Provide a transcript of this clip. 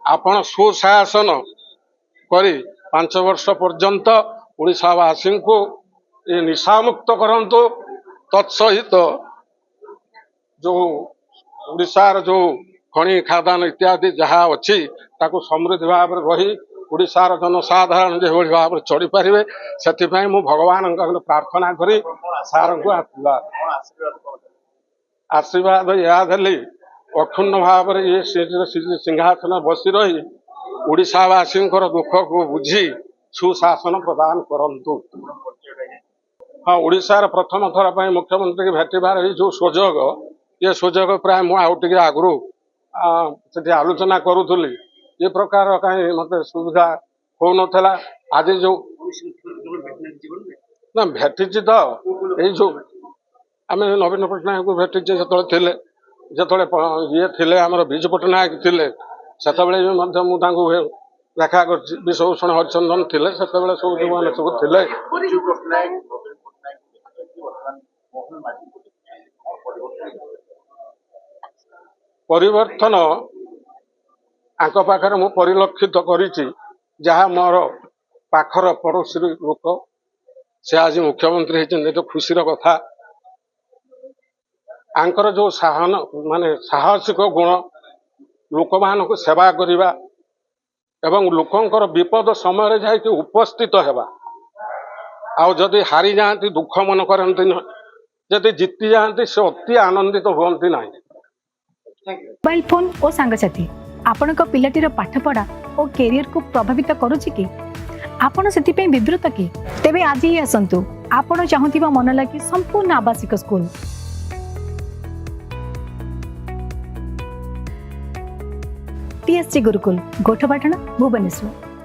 आपण सुशासन करी 5 वर्ष पर्यंत ओडिशावासी को ये निशामुक्त करंतु तत्सहित जो ओडिशार जो खनि खादान इत्यादि जहाँ अच्छी ताकू समृद्ध भाव रही ओडिशार जनसाधारण जो भाव में चढ़ी पारे से भगवान प्रार्थना करी सार को आशीर्वाद या अक्षुण्ण भाव में ये सिंहासन बसी रही ओडिशावासी दुख को बुझी सुशासन प्रदान करंतु। हाँ, ओडिशार प्रथम थर पर मुख्यमंत्री भेटबार जो सुजोग ये सुजोग प्राय मुझे आगु से आलोचना करूली ये प्रकार कहीं मत सुविधा हो नाला आज जो ना भेटी तो ये आम नवीन पट्टनायक को भेटी जो ये थे आम विजु पट्टनायक थे से देखा कर विश्वभूषण हरिचंदन थे से सब जो मैंने सब थे परिवर्तन आंक पाखर मु परिलक्षित करिछि जहाँ मोर पाखर पड़ोसी लोक से आज मुख्यमंत्री होती तो खुशीर कथा आंकर जो साहन माने साहसिक गुण लोक मान को सेवा करिबा एवं लोकंकर विपद समय जाके उपस्थित हेबा आउ जदि हारी जाती दुख मन करती जदि जीति जाती से अति आनंदित हुअंती नहीं। मोबाइल फोन और सांगसाथी आपण पिलाटीर पाठपढ़ा और कैरियर को प्रभावित करुछि कि आपण से विवृत कि तेबे आज ही आसंतु आपण चाहूथिबा मन लगी संपूर्ण आवासिक स्कूल TSG गुरुकुल गोठपाटण भुवनेश्वर।